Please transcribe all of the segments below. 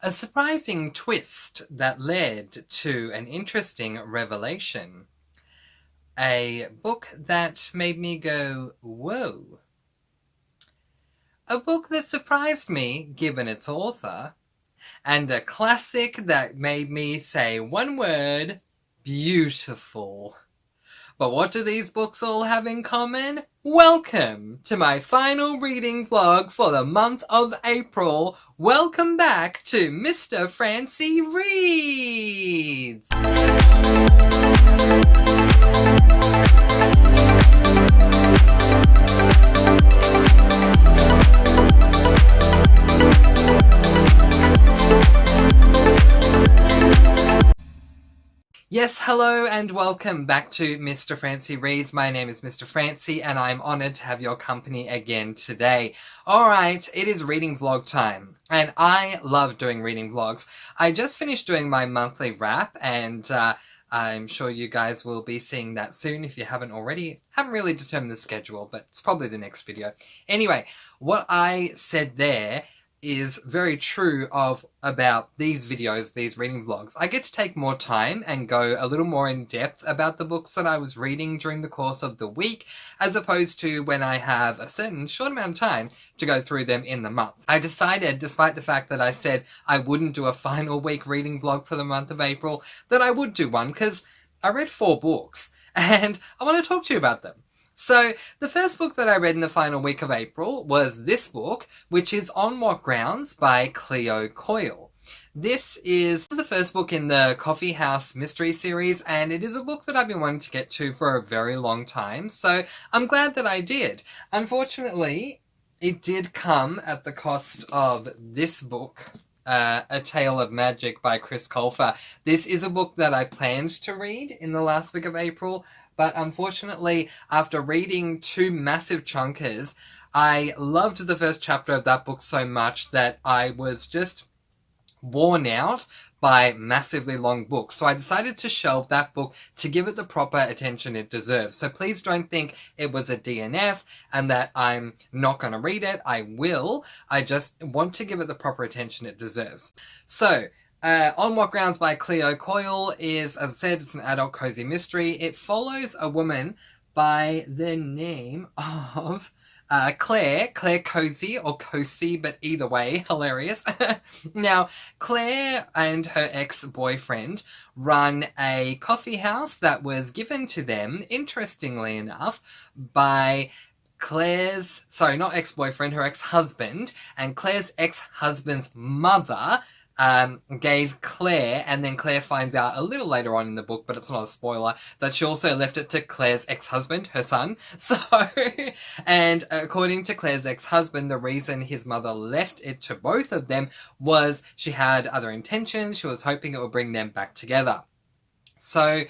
A surprising twist that led to an interesting revelation. A book that made me go, whoa. A book that surprised me, given its author. And a classic that made me say one word, beautiful. But what do these books all have in common? Welcome to my final reading vlog for the month of April. Welcome back to Mr. Francy Reads! Yes, hello and welcome back to Mr. Francy Reads. My name is Mr. Francy and I'm honoured to have your company again today. Alright, it is reading vlog time and I love doing reading vlogs. I just finished doing my monthly wrap and I'm sure you guys will be seeing that soon if you haven't already. Haven't really determined the schedule, but it's probably the next video. Anyway, what I said there is very true about these videos, these reading vlogs. I get to take more time and go a little more in depth about the books that I was reading during the course of the week, as opposed to when I have a certain short amount of time to go through them in the month. I decided, despite the fact that I said I wouldn't do a final week reading vlog for the month of April, that I would do one because I read 4 books and I want to talk to you about them. So, the first book that I read in the final week of April was this book, which is On What Grounds by Cleo Coyle. This is the first book in the Coffee House mystery series, and it is a book that I've been wanting to get to for a very long time, so I'm glad that I did. Unfortunately, it did come at the cost of this book, A Tale of Magic by Chris Colfer. This is a book that I planned to read in the last week of April, but unfortunately, after reading 2 massive chunkers, I loved the first chapter of that book so much that I was just worn out by massively long books. So I decided to shelve that book to give it the proper attention it deserves. So please don't think it was a DNF and that I'm not going to read it. I will. I just want to give it the proper attention it deserves. So, On What Grounds by Cleo Coyle is, as I said, it's an adult cozy mystery. It follows a woman by the name of Claire Cozy, or Cozy, but either way, hilarious. Now, Claire and her ex-boyfriend run a coffee house that was given to them, interestingly enough, by Claire's, sorry, not ex-boyfriend, her ex-husband, and Claire's ex-husband's mother gave Claire, and then Claire finds out a little later on in the book, but it's not a spoiler, that she also left it to Claire's ex-husband, her son. So, and according to Claire's ex-husband, the reason his mother left it to both of them was she had other intentions. She was hoping it would bring them back together. So,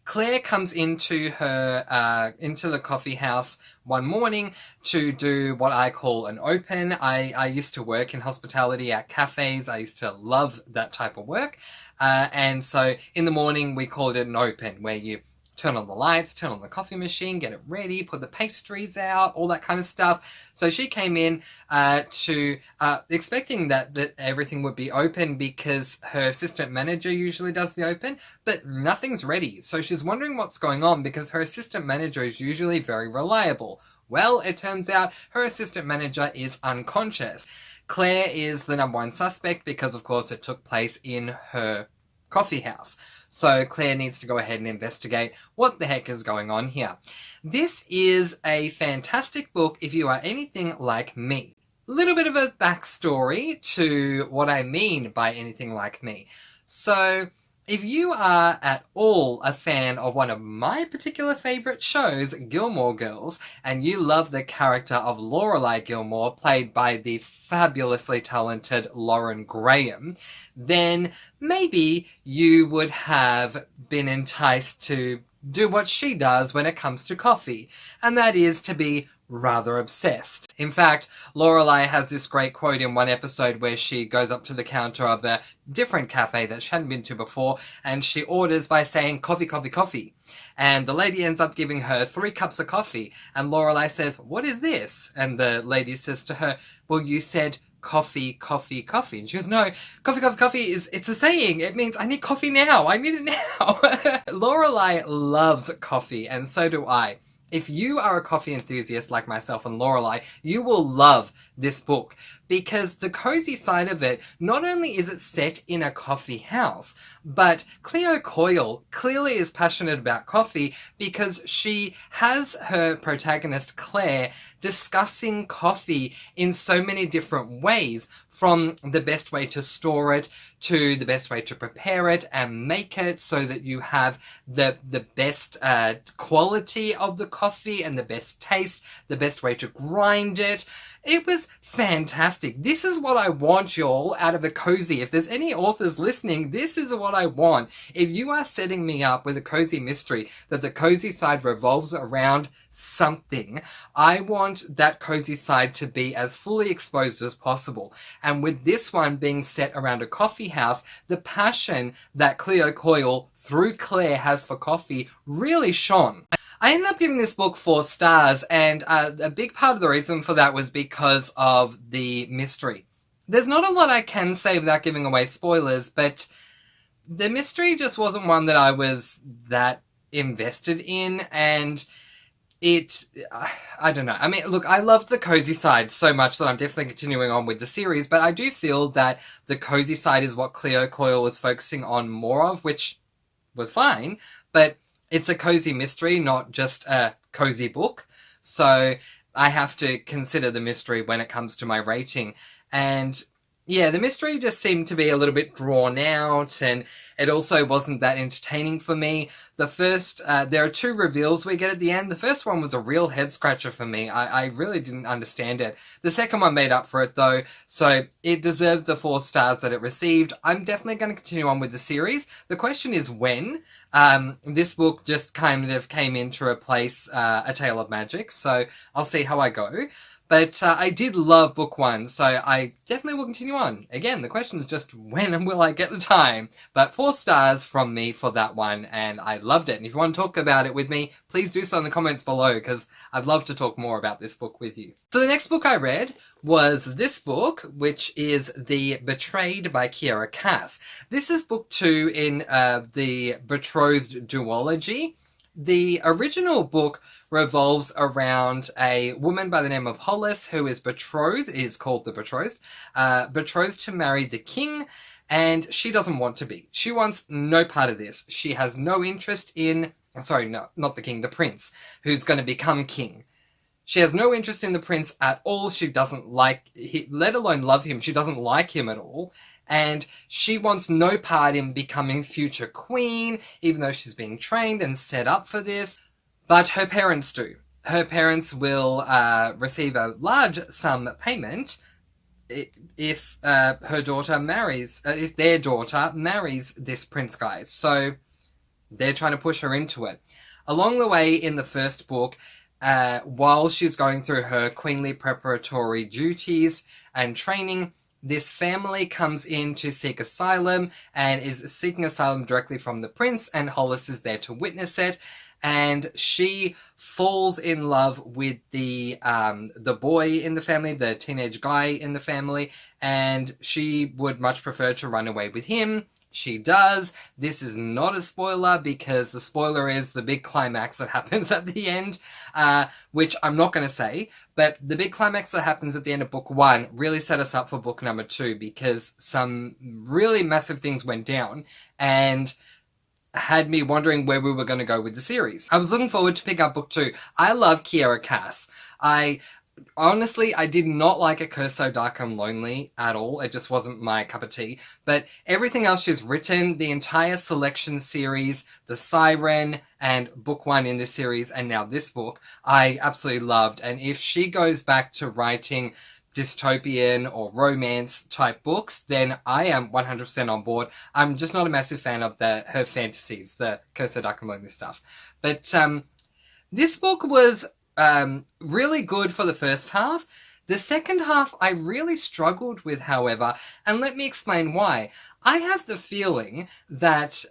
Claire comes into the coffee house one morning to do what I call an open. I used to work in hospitality at cafes. I used to love that type of work. And so in the morning we called it an open, where you turn on the lights, turn on the coffee machine, get it ready, put the pastries out, all that kind of stuff. So she came in expecting that everything would be open because her assistant manager usually does the open, but nothing's ready. So she's wondering what's going on because her assistant manager is usually very reliable. Well, it turns out her assistant manager is unconscious. Claire is the number 1 suspect because, of course, it took place in her coffee house. So Claire needs to go ahead and investigate what the heck is going on here. This is a fantastic book if you are anything like me. Little bit of a backstory to what I mean by anything like me. So, if you are at all a fan of one of my particular favourite shows, Gilmore Girls, and you love the character of Lorelai Gilmore, played by the fabulously talented Lauren Graham, then maybe you would have been enticed to do what she does when it comes to coffee, and that is to be rather obsessed. In fact, Lorelai has this great quote in one episode where she goes up to the counter of a different cafe that she hadn't been to before, and she orders by saying, "Coffee, coffee, coffee." And the lady ends up giving her 3 cups of coffee, and Lorelai says, "What is this?" And the lady says to her, "Well, you said coffee, coffee, coffee. And she goes, no, coffee, coffee, coffee it's a saying. It means I need coffee now. I need it now. Lorelai loves coffee, and so do I. If you are a coffee enthusiast like myself and Lorelai, you will love this book, because the cozy side of it, not only is it set in a coffee house, but Cleo Coyle clearly is passionate about coffee, because she has her protagonist Claire discussing coffee in so many different ways, from the best way to store it to the best way to prepare it and make it so that you have the best quality of the coffee and the best taste, the best way to grind it. It was fantastic. This is what I want, y'all, out of a cozy. If there's any authors listening, this is what I want. If you are setting me up with a cozy mystery that the cozy side revolves around something, I want that cozy side to be as fully exposed as possible. And with this one being set around a coffee house, the passion that Cleo Coyle, through Claire, has for coffee really shone. I ended up giving this book 4 stars, and a big part of the reason for that was because of the mystery. There's not a lot I can say without giving away spoilers, but the mystery just wasn't one that I was that invested in, and I don't know. I mean, look, I loved the cozy side so much that I'm definitely continuing on with the series, but I do feel that the cozy side is what Cleo Coyle was focusing on more of, which was fine, but it's a cozy mystery, not just a cozy book. So I have to consider the mystery when it comes to my rating. And yeah, the mystery just seemed to be a little bit drawn out, and it also wasn't that entertaining for me. The first, there are 2 reveals we get at the end. The first one was a real head-scratcher for me. I really didn't understand it. The second one made up for it, though, so it deserved the 4 stars that it received. I'm definitely going to continue on with the series. The question is when. This book just kind of came in to replace A Tale of Magic, so I'll see how I go. But I did love book 1, so I definitely will continue on. Again, the question is just when will I get the time? But 4 stars from me for that one, and I loved it. And if you want to talk about it with me, please do so in the comments below, because I'd love to talk more about this book with you. So the next book I read was this book, which is The Betrayed by Kiera Cass. This is book 2 in the Betrothed duology. The original book revolves around a woman by the name of Hollis, who is called the Betrothed, betrothed to marry the king, and she doesn't want to be. She wants no part of this. She has no interest in, sorry, no, not the king, the prince, who's going to become king. She has no interest in the prince at all. She doesn't like, let alone love him. She doesn't like him at all. And she wants no part in becoming future queen, even though she's being trained and set up for this. But her parents do. Her parents will receive a large sum payment if her daughter marries, if their daughter marries this prince guy. So they're trying to push her into it. Along the way in the first book, while she's going through her queenly preparatory duties and training, this family comes in to seek asylum and is seeking asylum directly from the prince, and Hollis is there to witness it. And she falls in love with the boy in the family, the teenage guy in the family, and she would much prefer to run away with him. She does. This is not a spoiler, because the spoiler is the big climax that happens at the end, which I'm not going to say, but the big climax that happens at the end of book 1 really set us up for book number 2, because some really massive things went down, and had me wondering where we were going to go with the series. I was looking forward to pick up book 2. I love Kiera Cass. Honestly, I did not like A Curse So Dark and Lonely at all. It just wasn't my cup of tea. But everything else she's written, the entire Selection series, The Siren, and book 1 in this series, and now this book, I absolutely loved. And if she goes back to writing dystopian or romance type books, then I am 100% on board. I'm just not a massive fan of her fantasies, the Curse of Dark and Lonely stuff. But this book was really good for the first half. The second half I really struggled with, however, and let me explain why. I have the feeling that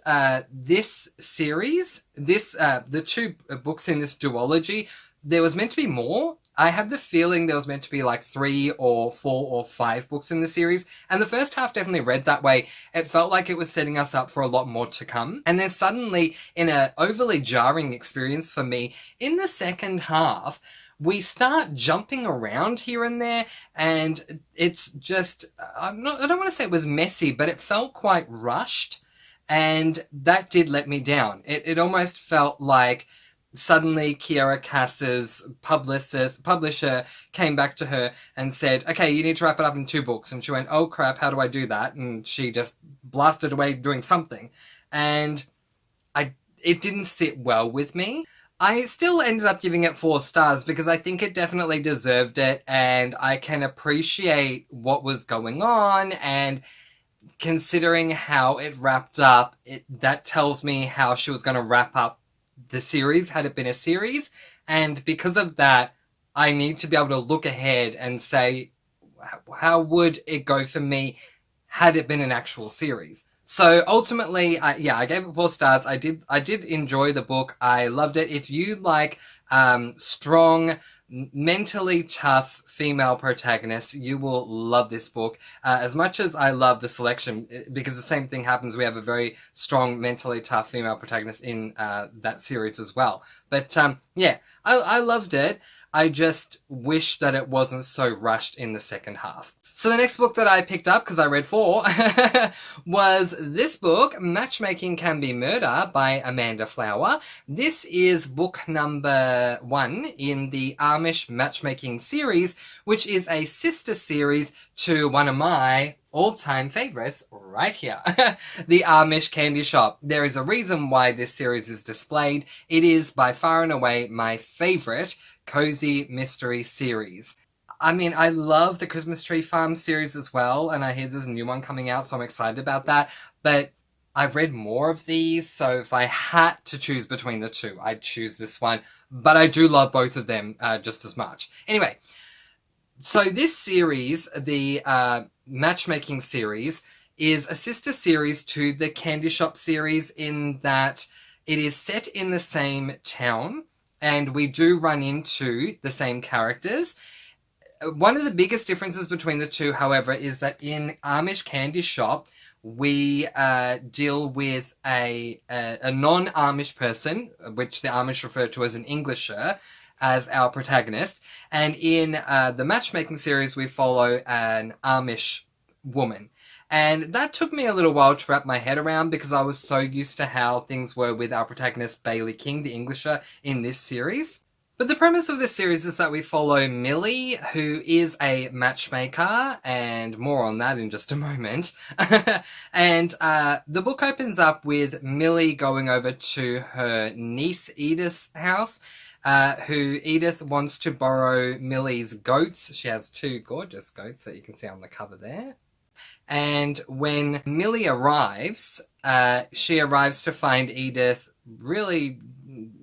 this series, the 2 books in this duology, there was meant to be more. I had the feeling there was meant to be like 3 or 4 or 5 books in the series, and the first half definitely read that way. It felt like it was setting us up for a lot more to come. And then suddenly, in an overly jarring experience for me, in the second half, we start jumping around here and there, and it's just, I don't want to say it was messy, but it felt quite rushed, and that did let me down. It almost felt like suddenly Kiera Cass's publisher came back to her and said, okay, you need to wrap it up in 2 books. And she went, oh crap, how do I do that? And she just blasted away doing something. And it didn't sit well with me. I still ended up giving it 4 stars because I think it definitely deserved it, and I can appreciate what was going on, and considering how it wrapped up, that tells me how she was going to wrap up the series had it been a series, and because of that, I need to be able to look ahead and say, how would it go for me had it been an actual series? So ultimately, I gave it 4 stars. I did enjoy the book. I loved it. If you like strong, mentally tough female protagonists, you will love this book. As much as I love the selection, because the same thing happens, we have a very strong, mentally tough female protagonist in that series as well. But yeah, I loved it. I just wish that it wasn't so rushed in the second half. So the next book that I picked up, because I read 4, was this book, Matchmaking Can Be Murder by Amanda Flower. This is book number 1 in the Amish Matchmaking series, which is a sister series to one of my all-time favorites right here, the Amish Candy Shop. There is a reason why this series is displayed. It is by far and away my favorite cozy mystery series. I mean, I love the Christmas Tree Farm series as well, and I hear there's a new one coming out, so I'm excited about that. But I've read more of these, so if I had to choose between the 2, I'd choose this one. But I do love both of them just as much. Anyway, so this series, the Matchmaking series, is a sister series to the Candy Shop series in that it is set in the same town, and we do run into the same characters. One of the biggest differences between the 2, however, is that in Amish Candy Shop, we deal with a non-Amish person, which the Amish refer to as an Englisher, as our protagonist. And in the Matchmaking series, we follow an Amish woman. And that took me a little while to wrap my head around because I was so used to how things were with our protagonist, Bailey King, the Englisher, in this series. But the premise of this series is that we follow Millie, who is a matchmaker, and more on that in just a moment. And the book opens up with Millie going over to her niece Edith's house, who Edith wants to borrow Millie's goats. She has 2 gorgeous goats that you can see on the cover there. And when Millie arrives, she arrives to find Edith really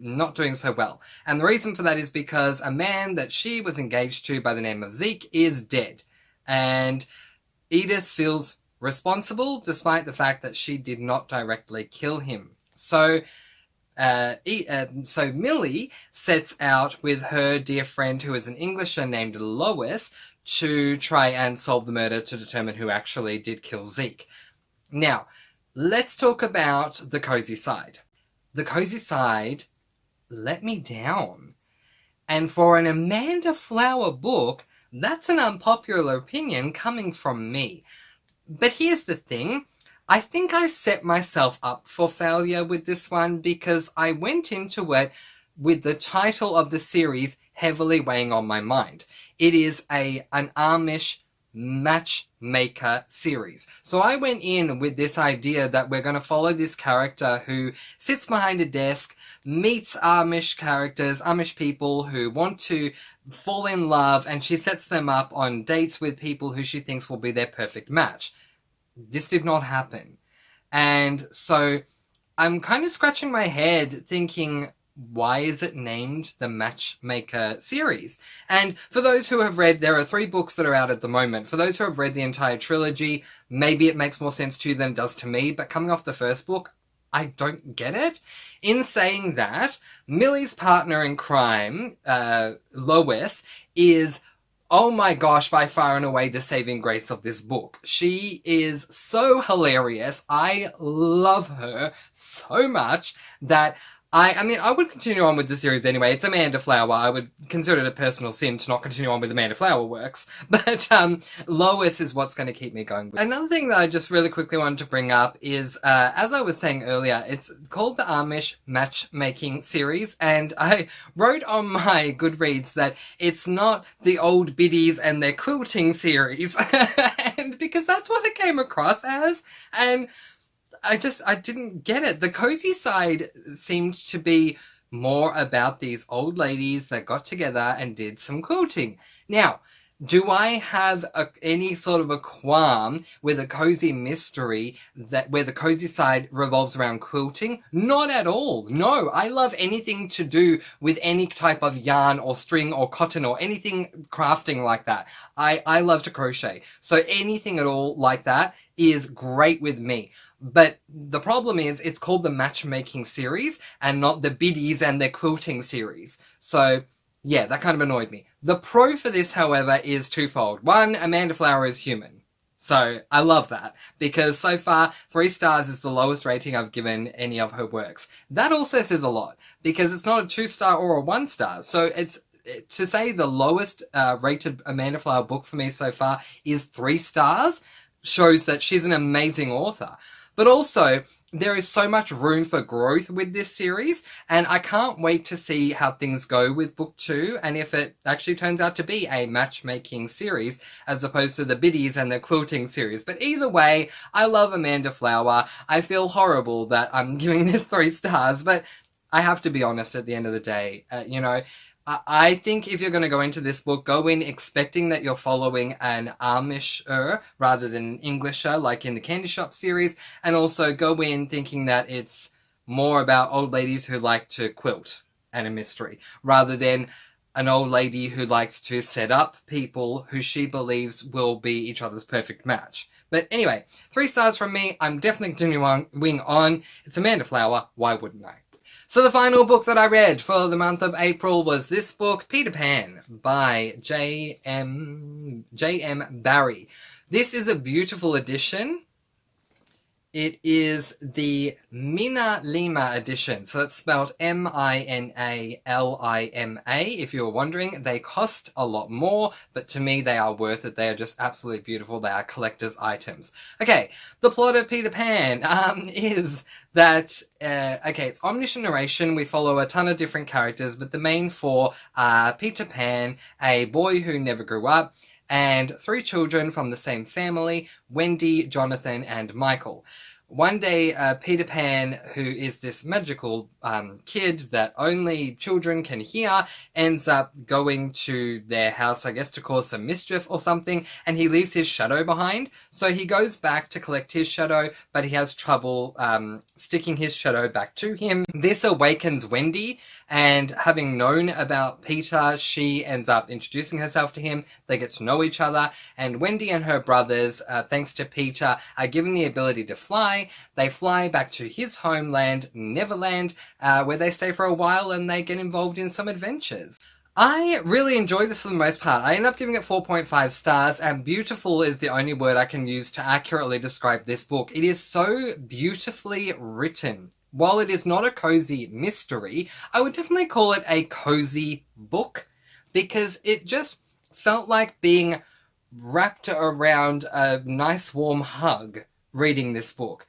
not doing so well. And the reason for that is because a man that she was engaged to by the name of Zeke is dead. And Edith feels responsible despite the fact that she did not directly kill him. So Millie sets out with her dear friend who is an Englisher named Lois to try and solve the murder to determine who actually did kill Zeke. Now, let's talk about the cozy side. The cozy side let me down. And for an Amanda Flower book, that's an unpopular opinion coming from me. But here's the thing. I think I set myself up for failure with this one because I went into it with the title of the series heavily weighing on my mind. It is an Amish matchmaker series. So I went in with this idea that we're going to follow this character who sits behind a desk, meets Amish characters, Amish people who want to fall in love, and she sets them up on dates with people who she thinks will be their perfect match. This did not happen. And so I'm kind of scratching my head thinking, why is it named the Matchmaker series? And for those who have read, there are 3 books that are out at the moment. For those who have read the entire trilogy, maybe it makes more sense to you than it does to me, but coming off the first book, I don't get it. In saying that, Millie's partner in crime, Lois, is, oh my gosh, by far and away the saving grace of this book. She is so hilarious. I love her so much that I mean, I would continue on with the series anyway. It's Amanda Flower. I would consider it a personal sin to not continue on with Amanda Flower works. But Lois is what's going to keep me going. Another thing that I just really quickly wanted to bring up is, as I was saying earlier, it's called the Amish Matchmaking series. And I wrote on my Goodreads that it's not the old biddies and their quilting series. And because that's what it came across as. And I didn't get it. The cozy side seemed to be more about these old ladies that got together and did some quilting. Now, do I have any sort of a qualm with a cozy mystery where the cozy side revolves around quilting? Not at all. No, I love anything to do with any type of yarn or string or cotton or anything crafting like that. I love to crochet. So anything at all like that is great with me. But the problem is it's called the Matchmaking series and not the Biddies and their Quilting series. So yeah, that kind of annoyed me. The pro for this, however, is twofold. One, Amanda Flower is human. So I love that because so far 3 stars is the lowest rating I've given any of her works. That also says a lot because it's not a 2-star or a 1-star. So it's to say the lowest rated Amanda Flower book for me so far is 3 stars shows that she's an amazing author. But also, there is so much room for growth with this series, and I can't wait to see how things go with book 2, and if it actually turns out to be a matchmaking series, as opposed to the Biddies and the quilting series. But either way, I love Amanda Flower. I feel horrible that I'm giving this 3 stars, but I have to be honest at the end of the day. I think if you're going to go into this book, go in expecting that you're following an Amisher rather than an Englisher, like in the Candy Shop series, and also go in thinking that it's more about old ladies who like to quilt and a mystery, rather than an old lady who likes to set up people who she believes will be each other's perfect match. But anyway, 3 stars from me. I'm definitely continuing on. It's Amanda Flower. Why wouldn't I? So the final book that I read for the month of April was this book, Peter Pan, by J.M. Barrie. This is a beautiful edition. It is the Mina Lima edition. So that's spelled Minalima. If you were wondering, they cost a lot more, but to me they are worth it. They are just absolutely beautiful. They are collector's items. Okay, the plot of Peter Pan is that, it's omniscient narration. We follow a ton of different characters, but the main 4 are Peter Pan, a boy who never grew up, and 3 children from the same family, Wendy, Jonathan, and Michael. One day, Peter Pan, who is this magical kid that only children can hear, ends up going to their house, I guess, to cause some mischief or something, and he leaves his shadow behind. So he goes back to collect his shadow, but he has trouble sticking his shadow back to him. This awakens Wendy, and having known about Peter, she ends up introducing herself to him. They get to know each other, and Wendy and her brothers, thanks to Peter, are given the ability to fly. They fly back to his homeland, Neverland, where they stay for a while and they get involved in some adventures. I really enjoyed this for the most part. I ended up giving it 4.5 stars, and beautiful is the only word I can use to accurately describe this book. It is so beautifully written. While it is not a cozy mystery, I would definitely call it a cozy book, because it just felt like being wrapped around a nice warm hug reading this book.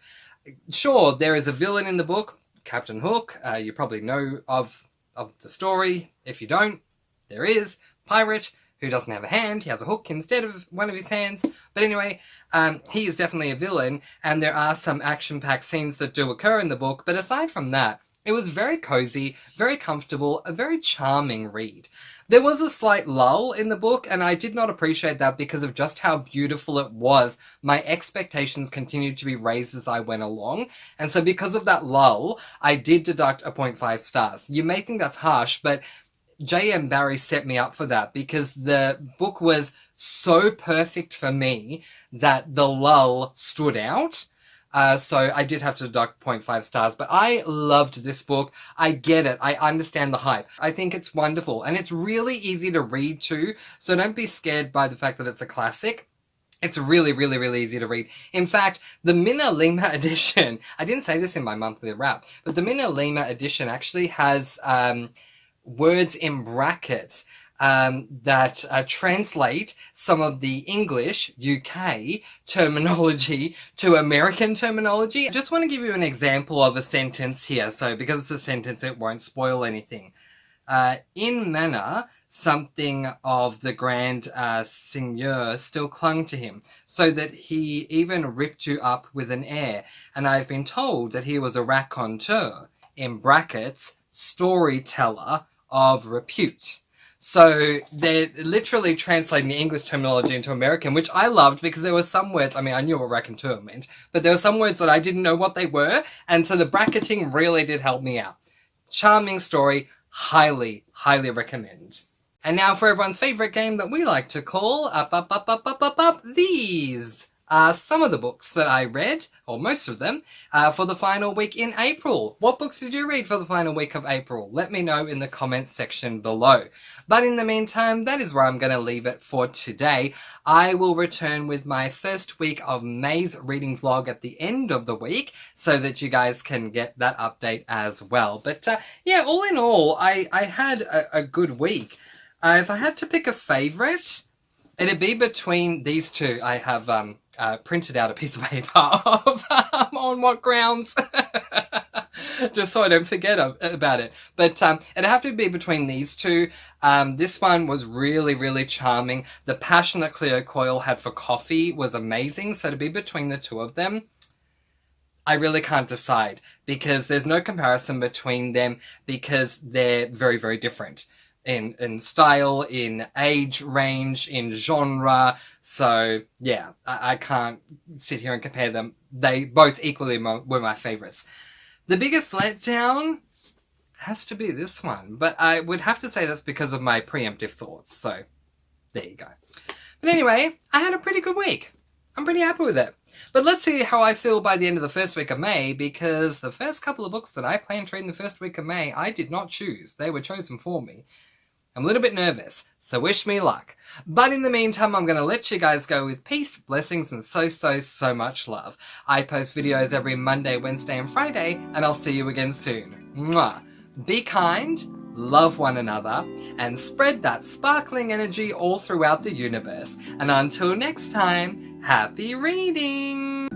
Sure, there is a villain in the book, Captain Hook. You probably know of the story. If you don't, there is. Pirate, who doesn't have a hand. He has a hook instead of one of his hands. But anyway, he is definitely a villain, and there are some action-packed scenes that do occur in the book. But aside from that, it was very cozy, very comfortable, a very charming read. There was a slight lull in the book, and I did not appreciate that because of just how beautiful it was. My expectations continued to be raised as I went along, and so because of that lull, I did deduct a 0.5 stars. You may think that's harsh, but J.M. Barrie set me up for that because the book was so perfect for me that the lull stood out. So I did have to deduct 0.5 stars, but I loved this book. I get it. I understand the hype. I think it's wonderful, and it's really easy to read too, so don't be scared by the fact that it's a classic. It's really, really, really easy to read. In fact, the Minna Lima edition, I didn't say this in my monthly wrap, but the Minna Lima edition actually has words in brackets that translate some of the English, UK, terminology to American terminology. I just want to give you an example of a sentence here. So because it's a sentence, it won't spoil anything. In manner, something of the grand seigneur still clung to him, so that he even ripped you up with an air. And I've been told that he was a raconteur, in brackets, storyteller of repute. So they're literally translating the English terminology into American, which I loved because there were some words, I mean, I knew what raconteur meant, but there were some words that I didn't know what they were, and so the bracketing really did help me out. Charming story, highly, highly recommend. And now for everyone's favourite game that we like to call Up. These are some of the books that I read, or most of them, for the final week in April. What books did you read for the final week of April? Let me know in the comments section below. But in the meantime, that is where I'm going to leave it for today. I will return with my first week of May's reading vlog at the end of the week, so that you guys can get that update as well. But yeah, all in all, I had a good week. If I had to pick a favourite, it'd be between these two. I have printed out a piece of paper of on what grounds, just so I don't forget about it. But it'd have to be between these two. This one was really, really charming. The passion that Cleo Coyle had for coffee was amazing. So to be between the two of them, I really can't decide, because there's no comparison between them, because they're very, very different. In style, in age range, in genre. So yeah, I can't sit here and compare them. They both equally were my favourites. The biggest letdown has to be this one, but I would have to say that's because of my preemptive thoughts. So there you go. But anyway, I had a pretty good week. I'm pretty happy with it. But let's see how I feel by the end of the first week of May, because the first couple of books that I planned to read in the first week of May, I did not choose. They were chosen for me. I'm a little bit nervous, so wish me luck. But in the meantime, I'm going to let you guys go with peace, blessings, and so much love. I post videos every Monday, Wednesday, and Friday, and I'll see you again soon. Mwah. Be kind, love one another, and spread that sparkling energy all throughout the universe. And until next time, happy reading!